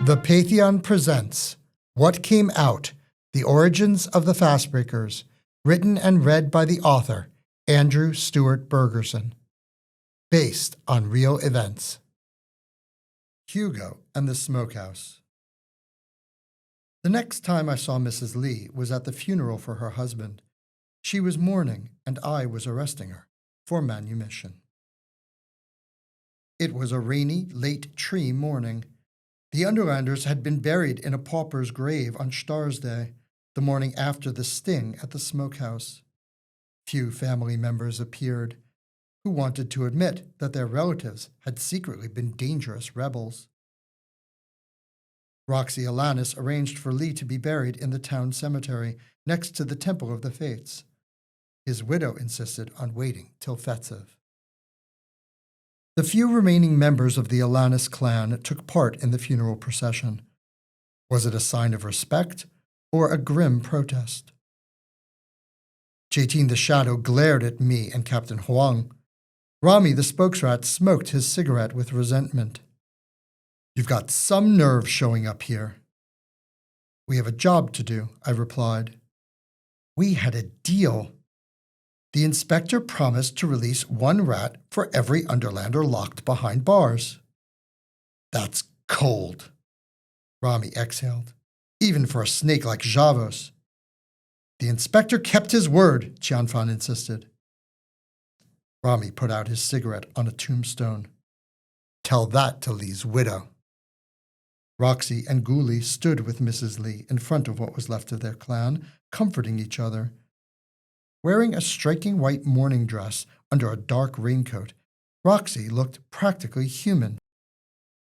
The Pætheon presents What Came Out, The Origins of the Fastbrækers, written and read by the author, Andrew Stewart Bergerson. Based on real events. Hugo and the Smokehouse. The next time I saw Mrs. Lee was at the funeral for her husband. She was mourning, and I was arresting her for manumission. It was a rainy, late tree morning. The Underlanders had been buried in a pauper's grave on Starsday, the morning after the sting at the Smokehouse. Few family members appeared, who wanted to admit that their relatives had secretly been dangerous rebels. Roxy Alanis arranged for Lee to be buried in the town cemetery next to the Temple of the Fates. His widow insisted on waiting till Fetzev. The few remaining members of the Alanis clan took part in the funeral procession. Was it a sign of respect or a grim protest? Chetin the Shadow glared at me and Captain Huang. Rami the spokesrat smoked his cigarette with resentment. "You've got some nerve showing up here." "We have a job to do," I replied. "We had a deal. The inspector promised to release one rat for every Underlander locked behind bars." "That's cold," Rami exhaled, "even for a snake like Javos." "The inspector kept his word," Tianfan insisted. Rami put out his cigarette on a tombstone. "Tell that to Lee's widow." Roxy and Ghoulie stood with Mrs. Lee in front of what was left of their clan, comforting each other. Wearing a striking white mourning dress under a dark raincoat, Roxy looked practically human.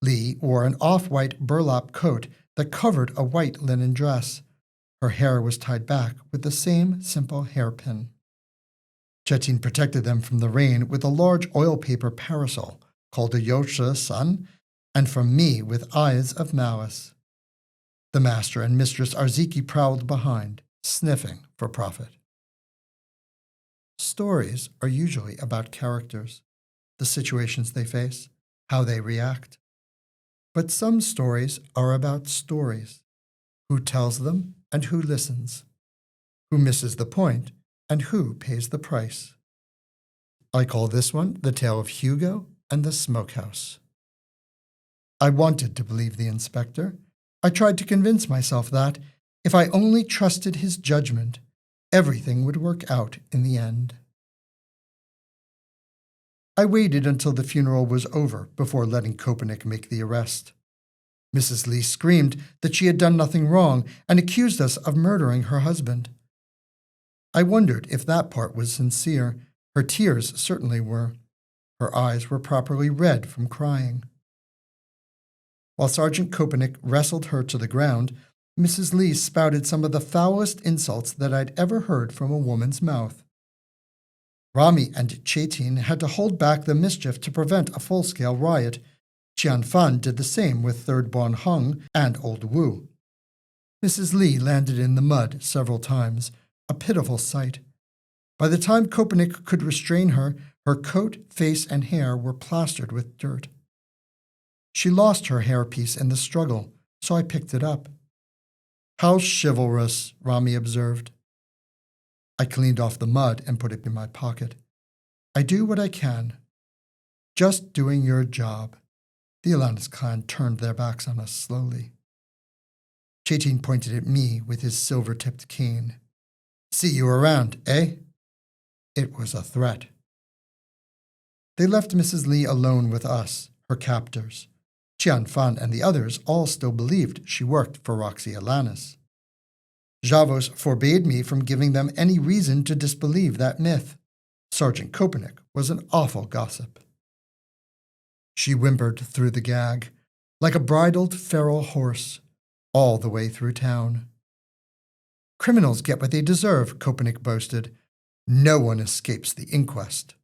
Lee wore an off-white burlap coat that covered a white linen dress. Her hair was tied back with the same simple hairpin. Chetin protected them from the rain with a large oil paper parasol called a Yosha sun, and from me with eyes of malice. The master and mistress Arziki prowled behind, sniffing for profit. Stories are usually about characters, the situations they face, how they react. But some stories are about stories, who tells them and who listens, who misses the point and who pays the price. I call this one the tale of Hugo and the Smokehouse. I wanted to believe the inspector. I tried to convince myself that, if I only trusted his judgment, everything would work out in the end. I waited until the funeral was over before letting Kopenik make the arrest. Mrs. Lee screamed that she had done nothing wrong and accused us of murdering her husband. I wondered if that part was sincere. Her tears certainly were. Her eyes were properly red from crying. While Sergeant Kopenik wrestled her to the ground, Mrs. Lee spouted some of the foulest insults that I'd ever heard from a woman's mouth. Rami and Chetin had to hold back the mischief to prevent a full-scale riot. Tianfan did the same with Third Bon Hung and Old Wu. Mrs. Lee landed in the mud several times, a pitiful sight. By the time Kopenik could restrain her, her coat, face, and hair were plastered with dirt. She lost her hairpiece in the struggle, so I picked it up. "How chivalrous," Rami observed. I cleaned off the mud and put it in my pocket. "I do what I can. Just doing your job." The Alanis clan turned their backs on us slowly. Chetin pointed at me with his silver-tipped cane. "See you around, eh?" It was a threat. They left Mrs. Lee alone with us, her captors. Tianfan and the others all still believed she worked for Roxy Alanis. Javos forbade me from giving them any reason to disbelieve that myth. Sergeant Kopenik was an awful gossip. She whimpered through the gag, like a bridled feral horse, all the way through town. "Criminals get what they deserve," Kopenik boasted. "No one escapes the inquest."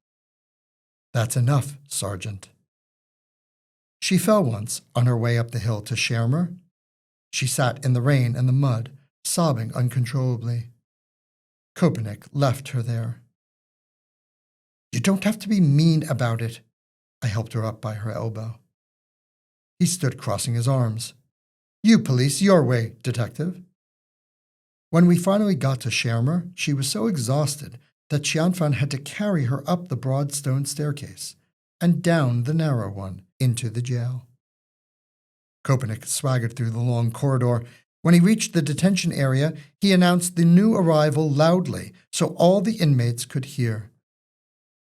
"That's enough, Sergeant." She fell once on her way up the hill to Shermer. She sat in the rain and the mud, sobbing uncontrollably. Kopenik left her there. "You don't have to be mean about it." I helped her up by her elbow. He stood crossing his arms. You police your way, detective. When we finally got to Schermer, she was so exhausted that Xianfan had to carry her up the broad stone staircase and down the narrow one into the jail. Köpenick swaggered through the long corridor. When he reached the detention area, he announced the new arrival loudly so all the inmates could hear.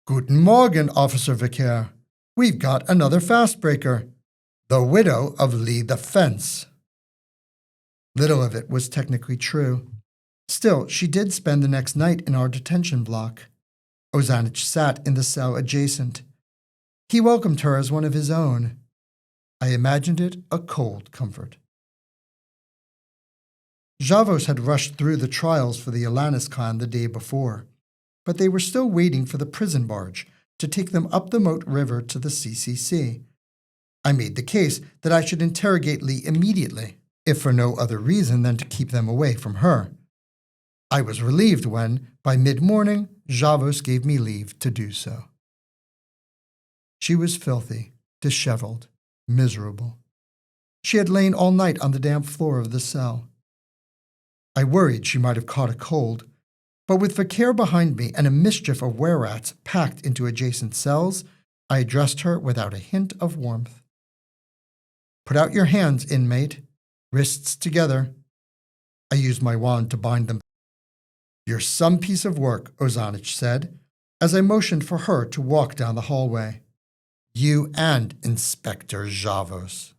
Guten Morgen, Officer Vicaire. We've got another Fastbræker, the widow of Lee the Fence. Little of it was technically true. Still, she did spend the next night in our detention block. Ozanich sat in the cell adjacent. He welcomed her as one of his own. I imagined it a cold comfort. Javos had rushed through the trials for the Alanis clan the day before, but they were still waiting for the prison barge to take them up the Moat River to the CCC. I made the case that I should interrogate Lee immediately, if for no other reason than to keep them away from her. I was relieved when, by mid-morning, Javos gave me leave to do so. She was filthy, disheveled, miserable. She had lain all night on the damp floor of the cell. I worried she might have caught a cold, but with Vicaire behind me and a mischief of were-rats packed into adjacent cells, I addressed her without a hint of warmth. Put out your hands, inmate, wrists together. I used my wand to bind them. You're some piece of work, Ozanich said, as I motioned for her to walk down the hallway. You and Inspector Javos.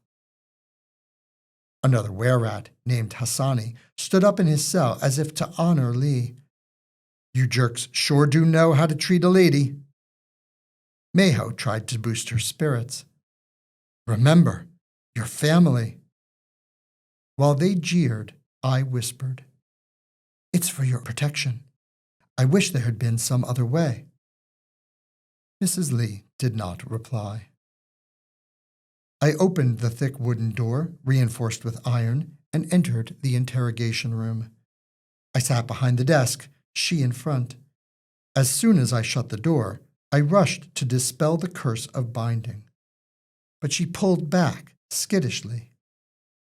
Another were-rat, named Hassani, stood up in his cell as if to honor Lee. You jerks sure do know how to treat a lady. Mayho tried to boost her spirits. Remember, your family. While they jeered, I whispered, It's for your protection. I wish there had been some other way. Mrs. Lee did not reply. I opened the thick wooden door, reinforced with iron, and entered the interrogation room. I sat behind the desk, she in front. As soon as I shut the door, I rushed to dispel the curse of binding. But she pulled back, skittishly.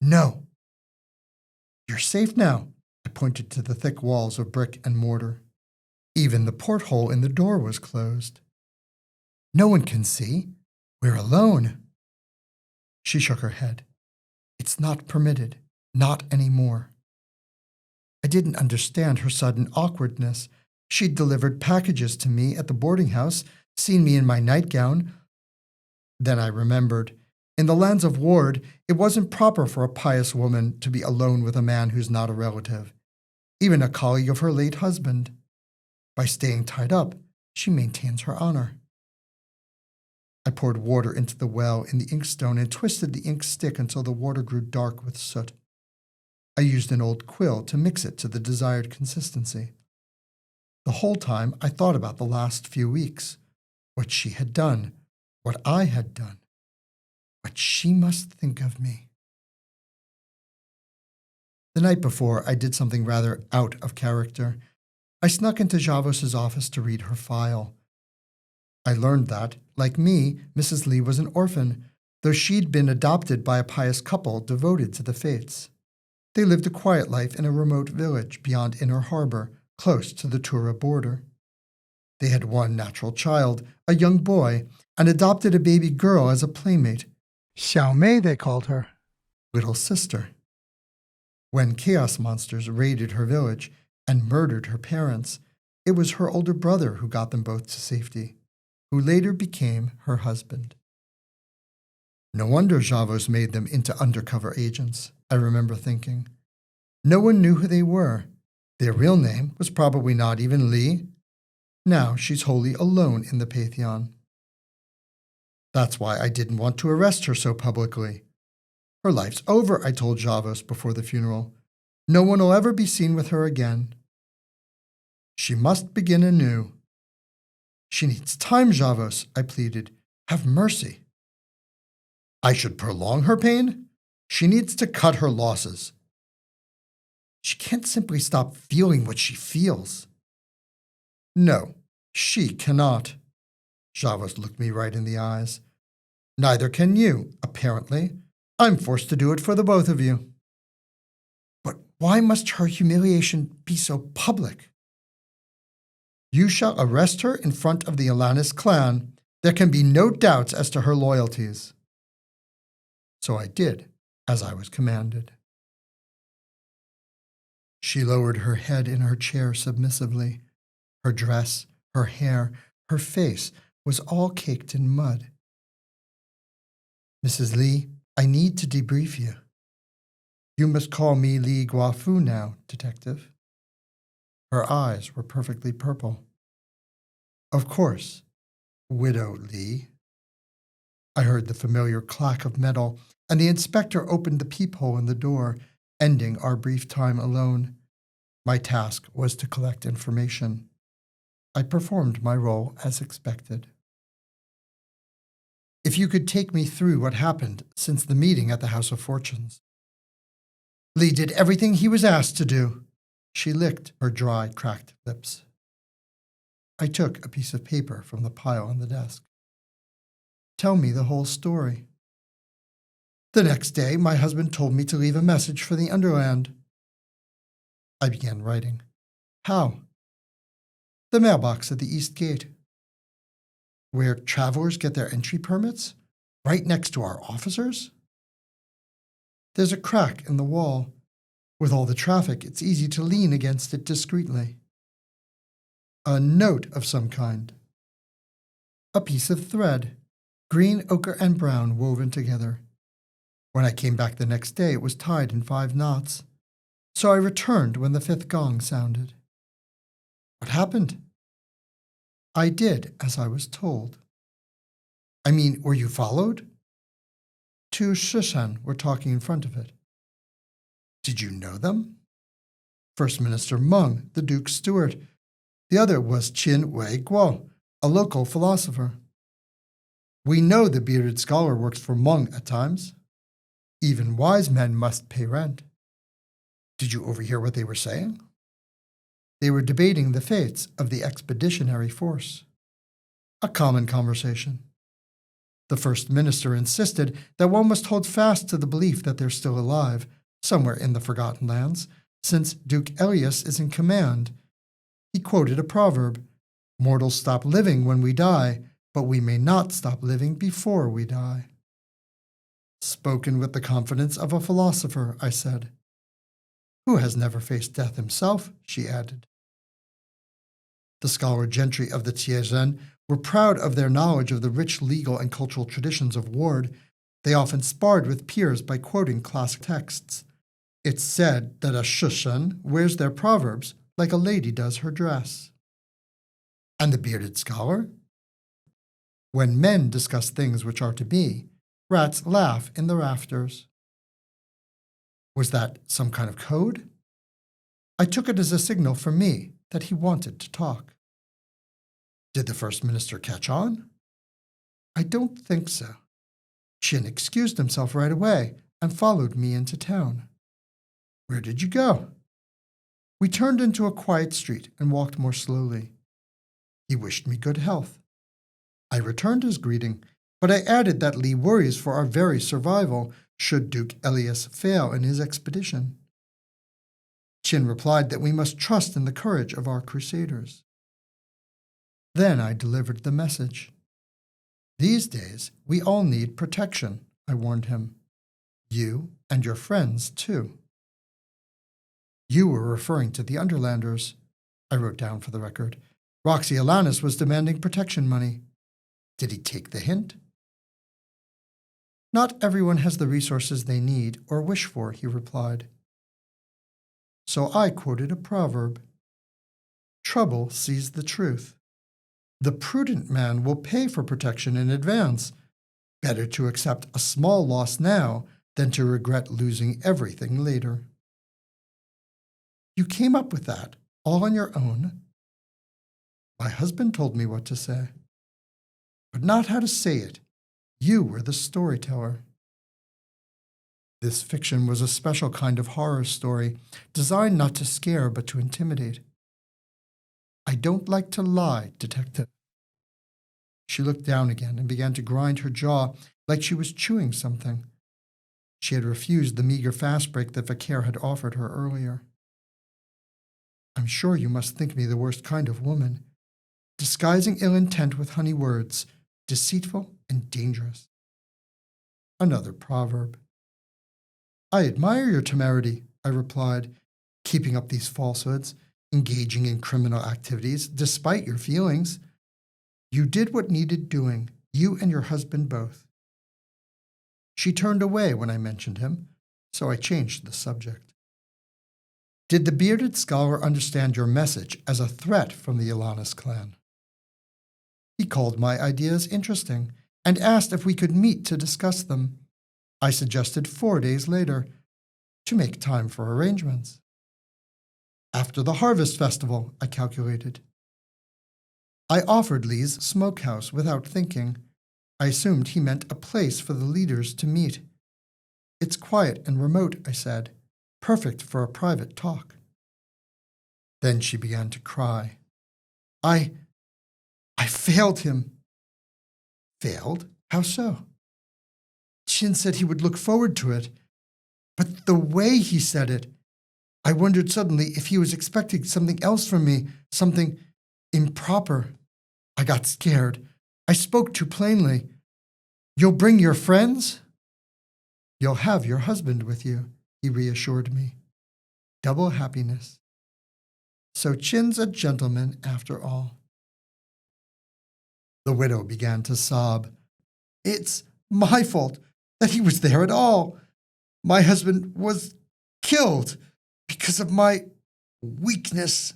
No. You're safe now, I pointed to the thick walls of brick and mortar. Even the porthole in the door was closed. No one can see. We're alone. She shook her head. It's not permitted. Not anymore. I didn't understand her sudden awkwardness. She'd delivered packages to me at the boarding house, seen me in my nightgown. Then I remembered. In the lands of Ward, it wasn't proper for a pious woman to be alone with a man who's not a relative, even a colleague of her late husband. By staying tied up, she maintains her honor. I poured water into the well in the inkstone and twisted the ink stick until the water grew dark with soot. I used an old quill to mix it to the desired consistency. The whole time I thought about the last few weeks, what she had done, what I had done, what she must think of me. The night before, I did something rather out of character. I snuck into Javos's office to read her file. I learned that, like me, Mrs. Lee was an orphan, though she'd been adopted by a pious couple devoted to the faiths. They lived a quiet life in a remote village beyond Inner Harbor, close to the Tura border. They had one natural child, a young boy, and adopted a baby girl as a playmate. Xiao Mei, they called her. Little sister. When chaos monsters raided her village and murdered her parents, it was her older brother who got them both to safety, who later became her husband. No wonder Javos made them into undercover agents, I remember thinking. No one knew who they were. Their real name was probably not even Lee. Now she's wholly alone in the Pætheon. That's why I didn't want to arrest her so publicly. Her life's over, I told Javos before the funeral. No one will ever be seen with her again. She must begin anew. She needs time, Javos, I pleaded. Have mercy. I should prolong her pain? She needs to cut her losses. She can't simply stop feeling what she feels. No, she cannot. Javos looked me right in the eyes. Neither can you, apparently. I'm forced to do it for the both of you. But why must her humiliation be so public? You shall arrest her in front of the Alanis clan. There can be no doubts as to her loyalties. So I did as I was commanded. She lowered her head in her chair submissively. Her dress, her hair, her face was all caked in mud. Mrs. Lee, I need to debrief you. You must call me Lee Guafu now, detective. Her eyes were perfectly purple. Of course, Widow Lee. I heard the familiar clack of metal, and the inspector opened the peephole in the door, ending our brief time alone. My task was to collect information. I performed my role as expected. If you could take me through what happened since the meeting at the House of Fortunes. Lee did everything he was asked to do. She licked her dry, cracked lips. I took a piece of paper from the pile on the desk. Tell me the whole story. The next day, my husband told me to leave a message for the Underland. I began writing. How? The mailbox at the East Gate. Where travelers get their entry permits? Right next to our officers? There's a crack in the wall. With all the traffic, it's easy to lean against it discreetly. A note of some kind. A piece of thread, green, ochre, and brown woven together. When I came back the next day, it was tied in 5 knots. So I returned when the 5th gong sounded. What happened? I did as I was told. I mean, were you followed? 2 Shushan were talking in front of it. Did you know them? First Minister Meng, the Duke's steward. The other was Qin Wei Guo, a local philosopher. We know the bearded scholar works for Meng at times. Even wise men must pay rent. Did you overhear what they were saying? They were debating the fates of the expeditionary force. A common conversation. The First Minister insisted that one must hold fast to the belief that they're still alive, somewhere in the Forgotten Lands, since Duke Elias is in command. He quoted a proverb, "Mortals stop living when we die, but we may not stop living before we die." Spoken with the confidence of a philosopher, I said. Who has never faced death himself, she added. The scholar gentry of the Tiezhen were proud of their knowledge of the rich legal and cultural traditions of Ward. They often sparred with peers by quoting classic texts. It's said that a Shushan wears their proverbs like a lady does her dress. And the bearded scholar? When men discuss things which are to be, rats laugh in the rafters. Was that some kind of code? I took it as a signal for me that he wanted to talk. Did the First Minister catch on? I don't think so. Qin excused himself right away and followed me into town. Where did you go? We turned into a quiet street and walked more slowly. He wished me good health. I returned his greeting, but I added that Lee worries for our very survival should Duke Elias fail in his expedition. Qin replied that we must trust in the courage of our crusaders. Then I delivered the message. These days, we all need protection, I warned him. You and your friends, too. You were referring to the Underlanders, I wrote down for the record. Roxy Alanis was demanding protection money. Did he take the hint? Not everyone has the resources they need or wish for, he replied. So I quoted a proverb. Trouble sees the truth. The prudent man will pay for protection in advance. Better to accept a small loss now than to regret losing everything later. You came up with that, all on your own? My husband told me what to say, but not how to say it. You were the storyteller. This fiction was a special kind of horror story, designed not to scare but to intimidate. I don't like to lie, detective. She looked down again and began to grind her jaw like she was chewing something. She had refused the meager fastbreak that Vicaire had offered her earlier. I'm sure you must think me the worst kind of woman, disguising ill intent with honey words, deceitful and dangerous. Another proverb. I admire your temerity, I replied, keeping up these falsehoods, engaging in criminal activities, despite your feelings. You did what needed doing, you and your husband both. She turned away when I mentioned him, so I changed the subject. Did the bearded scholar understand your message as a threat from the Ilanis clan? He called my ideas interesting and asked if we could meet to discuss them. I suggested 4 days later, to make time for arrangements. After the harvest festival, I calculated. I offered Lee's Smokehouse without thinking. I assumed he meant a place for the leaders to meet. It's quiet and remote, I said, perfect for a private talk. Then she began to cry. I failed him. Failed? How so? Chin said he would look forward to it, but the way he said it, I wondered suddenly if he was expecting something else from me, something improper. I got scared. I spoke too plainly. You'll bring your friends? You'll have your husband with you, he reassured me. Double happiness. So Chin's a gentleman after all. The widow began to sob. It's my fault that he was there at all. My husband was killed because of my weakness.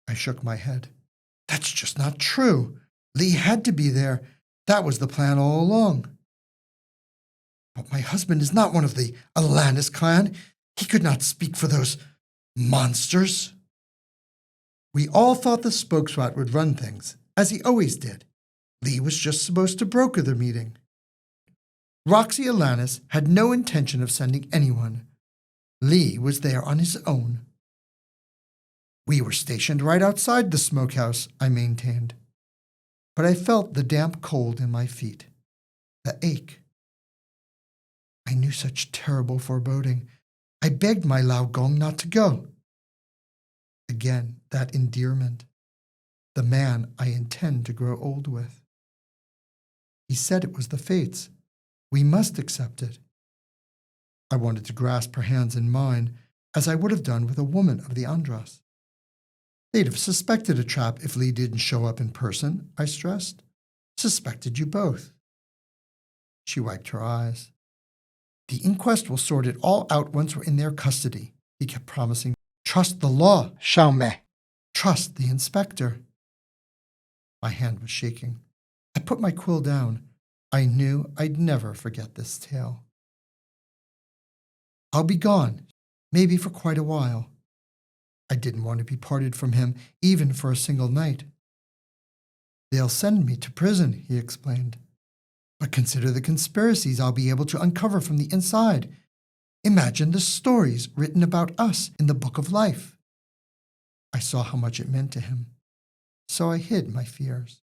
I shook my head. That's just not true. Lee had to be there. That was the plan all along. But my husband is not one of the Ilanis clan. He could not speak for those monsters. We all thought the spokeswat would run things, as he always did. Lee was just supposed to broker the meeting. Roxy Ilanis had no intention of sending anyone. Lee was there on his own. We were stationed right outside the smokehouse, I maintained. But I felt the damp cold in my feet, the ache. I knew such terrible foreboding. I begged my Lao Gong not to go. Again, that endearment, the man I intend to grow old with. He said it was the fates. We must accept it. I wanted to grasp her hands in mine, as I would have done with a woman of the Andras. They'd have suspected a trap if Lee didn't show up in person, I stressed. Suspected you both. She wiped her eyes. The inquest will sort it all out once we're in their custody, he kept promising. Trust the law, Xiaomei. Trust the inspector. My hand was shaking. I put my quill down. I knew I'd never forget this tale. I'll be gone, maybe for quite a while. I didn't want to be parted from him, even for a single night. They'll send me to prison, he explained. But consider the conspiracies I'll be able to uncover from the inside. Imagine the stories written about us in the Book of Life. I saw how much it meant to him, so I hid my fears.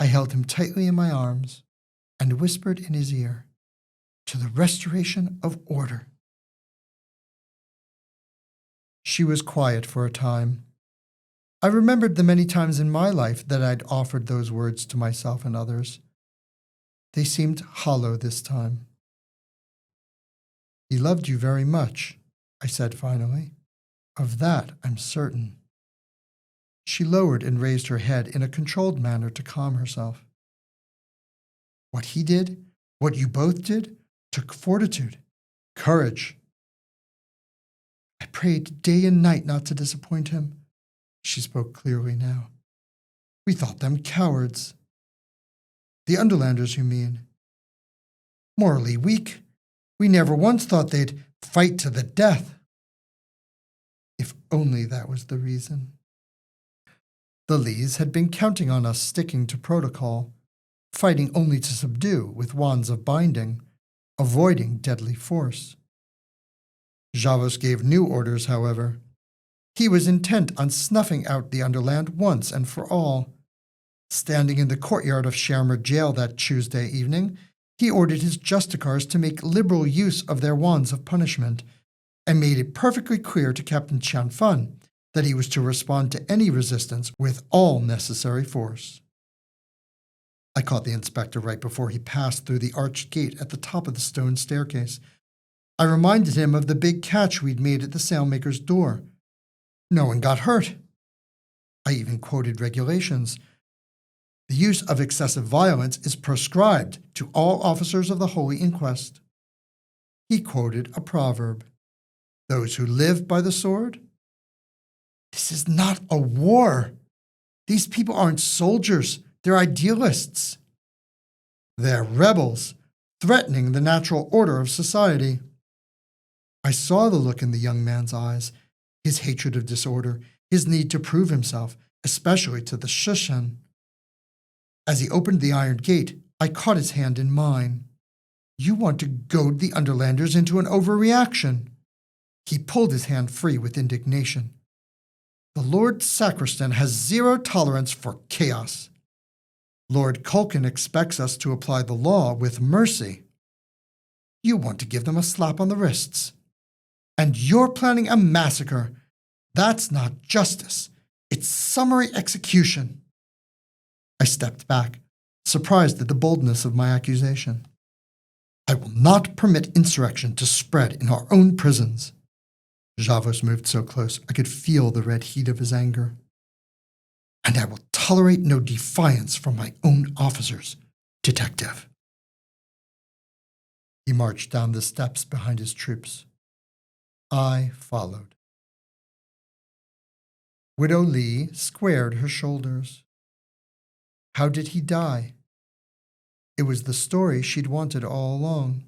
I held him tightly in my arms and whispered in his ear, to the restoration of order. She was quiet for a time. I remembered the many times in my life that I'd offered those words to myself and others. They seemed hollow this time. He loved you very much, I said finally. Of that I'm certain. She lowered and raised her head in a controlled manner to calm herself. What he did, what you both did, took fortitude, courage. I prayed day and night not to disappoint him. She spoke clearly now. We thought them cowards. The Underlanders, you mean? Morally weak. We never once thought they'd fight to the death. If only that was the reason. The Lees had been counting on us sticking to protocol, fighting only to subdue with wands of binding, avoiding deadly force. Javos gave new orders, however. He was intent on snuffing out the Underland once and for all. Standing in the courtyard of Shermer Jail that Tuesday evening, he ordered his justicars to make liberal use of their wands of punishment, and made it perfectly clear to Captain Tianfan that he was to respond to any resistance with all necessary force. I caught the inspector right before he passed through the arched gate at the top of the stone staircase. I reminded him of the big catch we'd made at the sailmaker's door. No one got hurt. I even quoted regulations. The use of excessive violence is prescribed to all officers of the Holy Inquest. He quoted a proverb. Those who live by the sword? This is not a war. These people aren't soldiers. They're idealists. They're rebels, threatening the natural order of society. I saw the look in the young man's eyes, his hatred of disorder, his need to prove himself, especially to the Shushan. As he opened the iron gate, I caught his hand in mine. You want to goad the Underlanders into an overreaction. He pulled his hand free with indignation. The Lord Sacristan has zero tolerance for chaos. Lord Culkin expects us to apply the law with mercy. You want to give them a slap on the wrists. And you're planning a massacre. That's not justice. It's summary execution. I stepped back, surprised at the boldness of my accusation. I will not permit insurrection to spread in our own prisons. Javos moved so close I could feel the red heat of his anger. And I will tolerate no defiance from my own officers, detective. He marched down the steps behind his troops. I followed. Widow Lee squared her shoulders. How did he die? It was the story she'd wanted all along.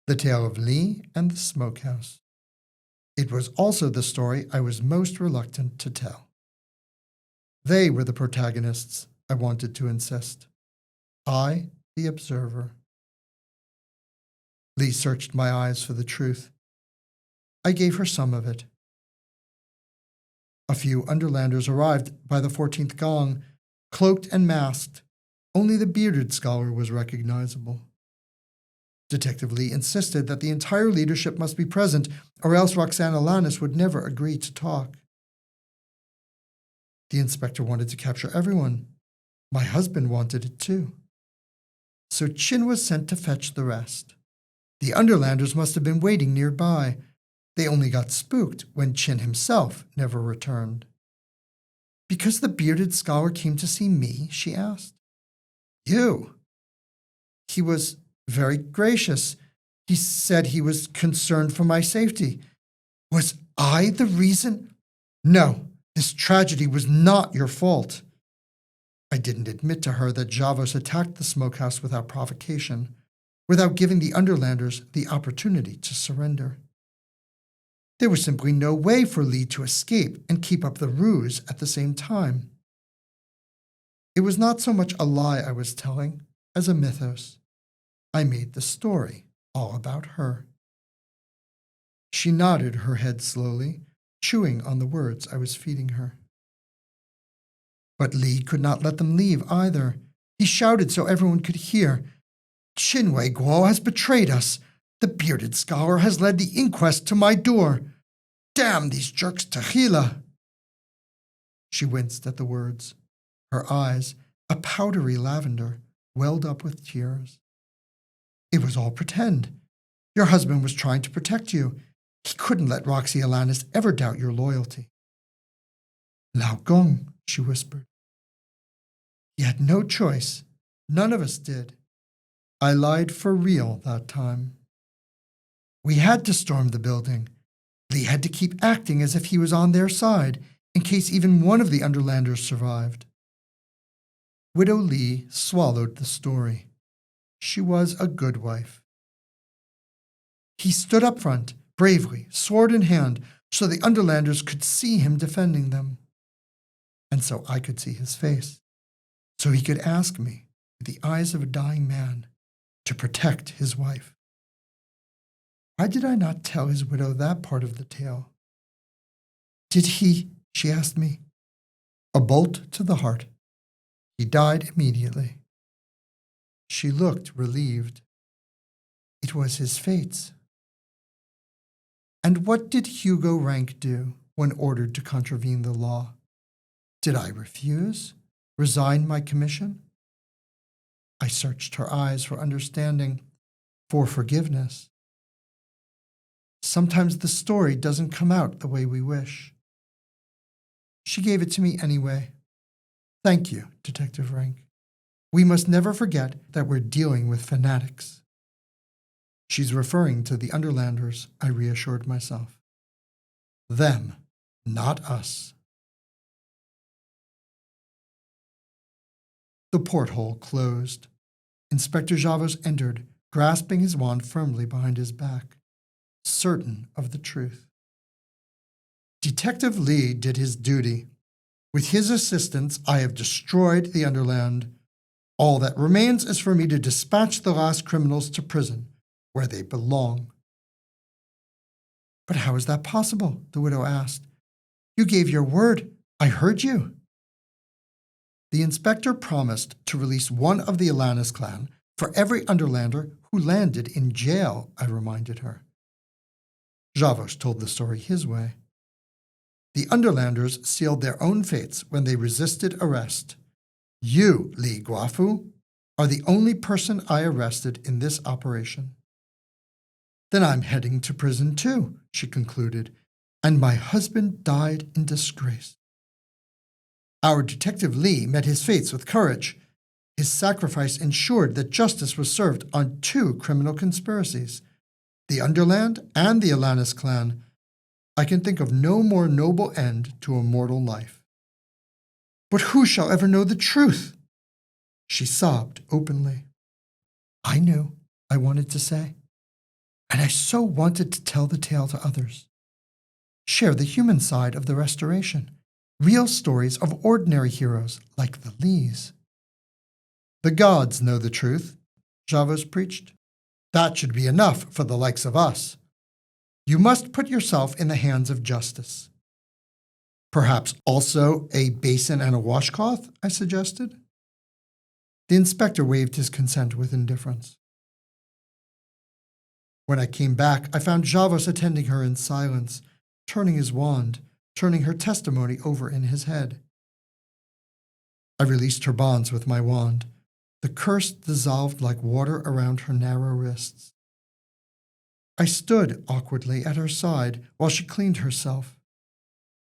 The tale of Lee and the smokehouse. It was also the story I was most reluctant to tell. They were the protagonists, I wanted to insist. I, the observer. Lee searched my eyes for the truth. I gave her some of it. A few Underlanders arrived by the 14th gong, cloaked and masked. Only the bearded scholar was recognizable. Detective Lee insisted that the entire leadership must be present, or else Roxana Lannis would never agree to talk. The inspector wanted to capture everyone. My husband wanted it too. So Chin was sent to fetch the rest. The Underlanders must have been waiting nearby. They only got spooked when Chin himself never returned. Because the bearded scholar came to see me, she asked. You? He was very gracious. He said he was concerned for my safety. Was I the reason? No, this tragedy was not your fault. I didn't admit to her that Javos attacked the smokehouse without provocation, without giving the Underlanders the opportunity to surrender. There was simply no way for Lee to escape and keep up the ruse at the same time. It was not so much a lie I was telling as a mythos. I made the story all about her. She nodded her head slowly, chewing on the words I was feeding her. But Lee could not let them leave either. He shouted so everyone could hear. Chinwei Guo has betrayed us. The bearded scholar has led the inquest to my door. Damn these jerks to Gila. She winced at the words. Her eyes, a powdery lavender, welled up with tears. It was all pretend. Your husband was trying to protect you. He couldn't let Roxy Alanis ever doubt your loyalty. Lao Gong, she whispered. He had no choice. None of us did. I lied for real that time. We had to storm the building. Lee had to keep acting as if he was on their side, in case even one of the Underlanders survived. Widow Lee swallowed the story. She was a good wife. He stood up front, bravely, sword in hand, so the Underlanders could see him defending them. And so I could see his face, so he could ask me, with the eyes of a dying man, to protect his wife. Why did I not tell his widow that part of the tale? Did he? She asked me. A bolt to the heart. He died immediately. She looked relieved. It was his fates. And what did Hugo Rank do when ordered to contravene the law? Did I refuse? Resign my commission? I searched her eyes for understanding, for forgiveness. Sometimes the story doesn't come out the way we wish. She gave it to me anyway. Thank you, Detective Rank. We must never forget that we're dealing with fanatics. She's referring to the Underlanders, I reassured myself. Them, not us. The porthole closed. Inspector Javos entered, grasping his wand firmly behind his back, certain of the truth. Detective Lee did his duty. With his assistance, I have destroyed the Underland. All that remains is for me to dispatch the last criminals to prison, where they belong. But how is that possible? The widow asked. You gave your word. I heard you. The inspector promised to release one of the Alanis clan for every Underlander who landed in jail, I reminded her. Javos told the story his way. The Underlanders sealed their own fates when they resisted arrest. You, Lee Guafu, are the only person I arrested in this operation. Then I'm heading to prison too, she concluded, and my husband died in disgrace. Our Detective Lee met his fates with courage. His sacrifice ensured that justice was served on 2 criminal conspiracies, the Underland and the Alanis clan. I can think of no more noble end to a mortal life. But who shall ever know the truth? She sobbed openly. I knew, I wanted to say, and I so wanted to tell the tale to others. Share the human side of the restoration, real stories of ordinary heroes like the Lees. The gods know the truth, Javos preached. That should be enough for the likes of us. You must put yourself in the hands of justice. Perhaps also a basin and a washcloth, I suggested. The inspector waved his consent with indifference. When I came back, I found Javos attending her in silence, turning his wand, turning her testimony over in his head. I released her bonds with my wand. The curse dissolved like water around her narrow wrists. I stood awkwardly at her side while she cleaned herself.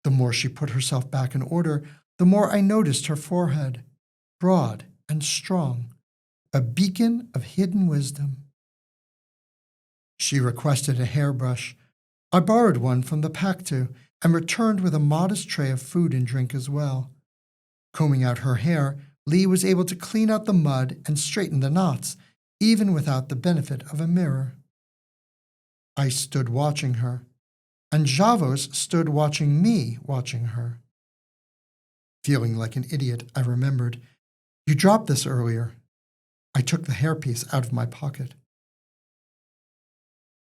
The more she put herself back in order, the more I noticed her forehead, broad and strong, a beacon of hidden wisdom. She requested a hairbrush. I borrowed one from the Pætheon and returned with a modest tray of food and drink as well. Combing out her hair, Lee was able to clean out the mud and straighten the knots, even without the benefit of a mirror. I stood watching her, and Javos stood watching me watching her. Feeling like an idiot, I remembered, you dropped this earlier. I took the hairpiece out of my pocket.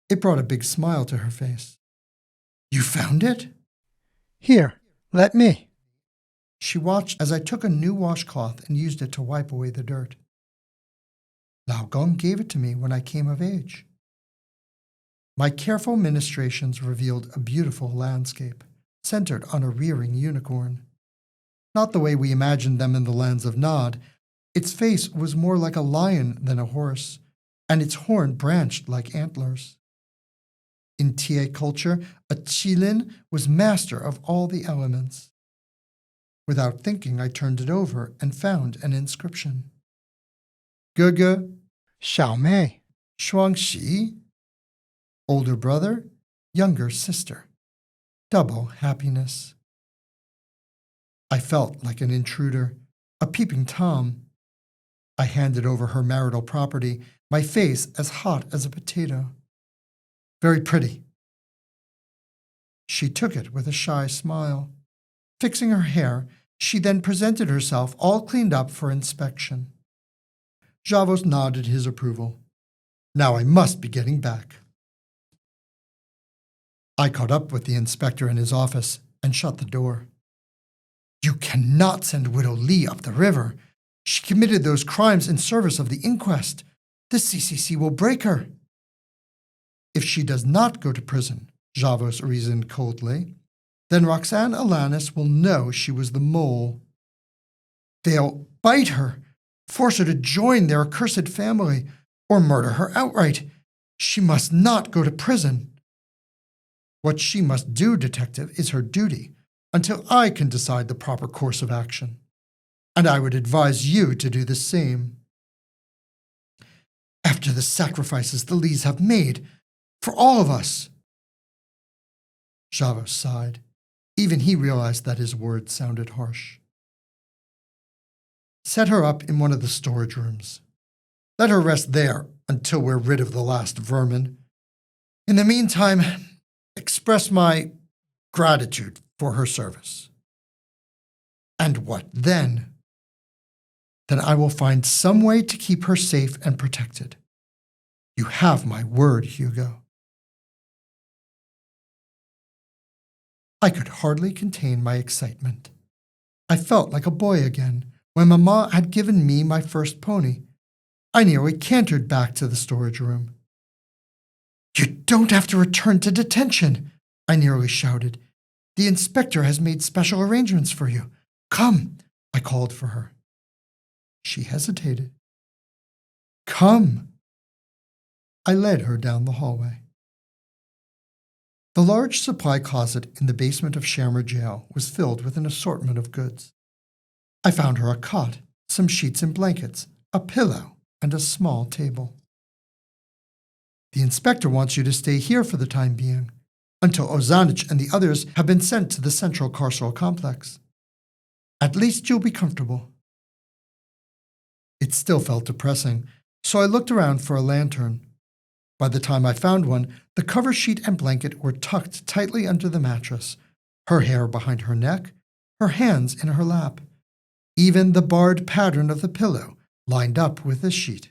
It brought a big smile to her face. You found it? Here, let me. She watched as I took a new washcloth and used it to wipe away the dirt. Lao Gong gave it to me when I came of age. My careful ministrations revealed a beautiful landscape, centered on a rearing unicorn. Not the way we imagined them in the lands of Nod. Its face was more like a lion than a horse, and its horn branched like antlers. In Tie culture, a Qilin was master of all the elements. Without thinking, I turned it over and found an inscription. Ge Xiao Mei. Shuangxi. Older brother, younger sister. Double happiness. I felt like an intruder, a peeping Tom. I handed over her marital property, my face as hot as a potato. Very pretty. She took it with a shy smile. Fixing her hair, she then presented herself all cleaned up for inspection. Javos nodded his approval. Now I must be getting back. I caught up with the inspector in his office and shut the door. You cannot send Widow Lee up the river. She committed those crimes in service of the inquest. The CCC will break her. If she does not go to prison, Javos reasoned coldly, then Roxanne Alanis will know she was the mole. They'll bite her, force her to join their accursed family, or murder her outright. She must not go to prison. What she must do, Detective, is her duty, until I can decide the proper course of action. And I would advise you to do the same. After the sacrifices the Lees have made, for all of us. Javos sighed. Even he realized that his words sounded harsh. Set her up in one of the storage rooms. Let her rest there until we're rid of the last vermin. In the meantime, express my gratitude for her service. And what then? Then I will find some way to keep her safe and protected. You have my word, Hugo. I could hardly contain my excitement. I felt like a boy again when Mamma had given me my first pony. I nearly cantered back to the storage room. You don't have to return to detention, I nearly shouted. The inspector has made special arrangements for you. Come, I called for her. She hesitated. Come. I led her down the hallway. The large supply closet in the basement of Shammer Jail was filled with an assortment of goods. I found her a cot, some sheets and blankets, a pillow, and a small table. The inspector wants you to stay here for the time being, until Ozanich and the others have been sent to the central carceral complex. At least you'll be comfortable. It still felt depressing, so I looked around for a lantern. By the time I found one, the cover sheet and blanket were tucked tightly under the mattress, her hair behind her neck, her hands in her lap. Even the barred pattern of the pillow lined up with the sheet.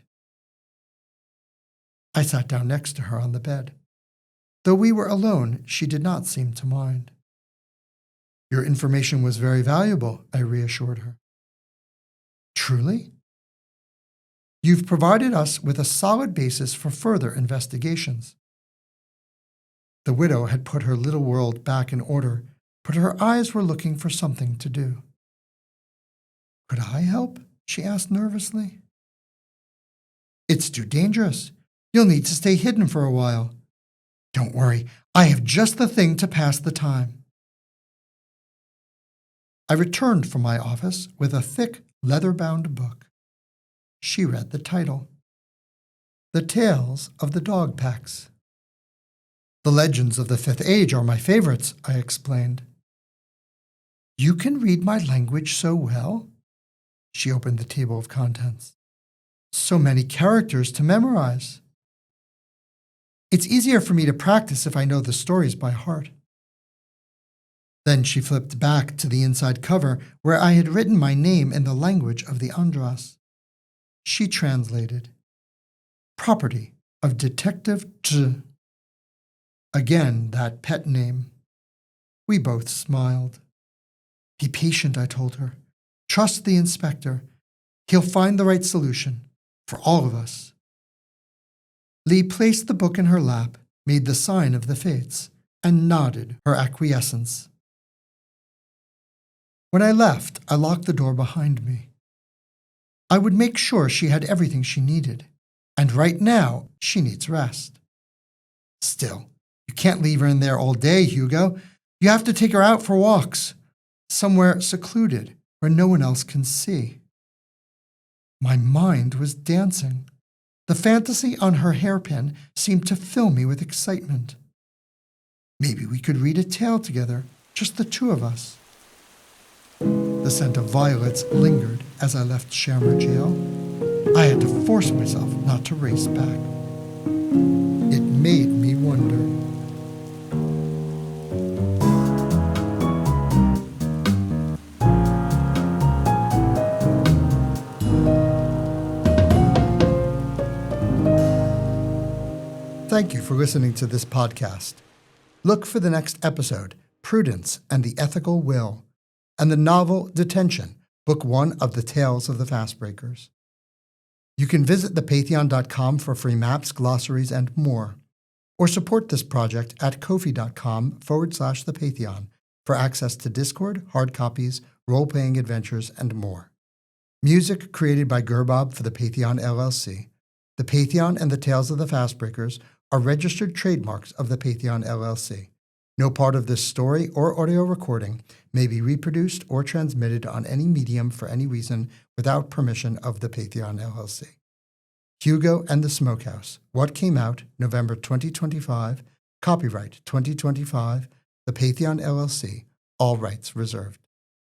I sat down next to her on the bed. Though we were alone, she did not seem to mind. Your information was very valuable, I reassured her. Truly? You've provided us with a solid basis for further investigations. The widow had put her little world back in order, but her eyes were looking for something to do. Could I help? She asked nervously. It's too dangerous. You'll need to stay hidden for a while. Don't worry, I have just the thing to pass the time. I returned from my office with a thick, leather-bound book. She read the title, The Tales of the Dog Packs. The legends of the Fifth Age are my favorites, I explained. You can read my language so well? She opened the table of contents. So many characters to memorize. It's easier for me to practice if I know the stories by heart. Then she flipped back to the inside cover where I had written my name in the language of the Andras. She translated, Property of Detective T. Again, that pet name. We both smiled. Be patient, I told her. Trust the inspector. He'll find the right solution for all of us. Lee placed the book in her lap, made the sign of the fates, and nodded her acquiescence. When I left, I locked the door behind me. I would make sure she had everything she needed, and right now she needs rest. Still, you can't leave her in there all day, Hugo. You have to take her out for walks, somewhere secluded where no one else can see. My mind was dancing. The fantasy on her hairpin seemed to fill me with excitement. Maybe we could read a tale together, just the two of us. The scent of violets lingered as I left Shammer Jail. I had to force myself not to race back. It made me wonder. Thank you for listening to this podcast. Look for the next episode, Prudence and the Ethical Will, and the novel Detention, Book 1 of the Tales of the Fastbrækers. You can visit thepætheon.com for free maps, glossaries, and more. or support this project at ko-fi.com/the Pætheon for access to Discord, hard copies, role-playing adventures, and more. Music created by Gerbob for the Pætheon LLC. The Pætheon and the Tales of the Fastbrækers are registered trademarks of the Pætheon LLC. No part of this story or audio recording may be reproduced or transmitted on any medium for any reason without permission of the Pætheon LLC. Hugo and the Smokehouse. What came out November 2025. Copyright 2025. The Pætheon LLC. All rights reserved.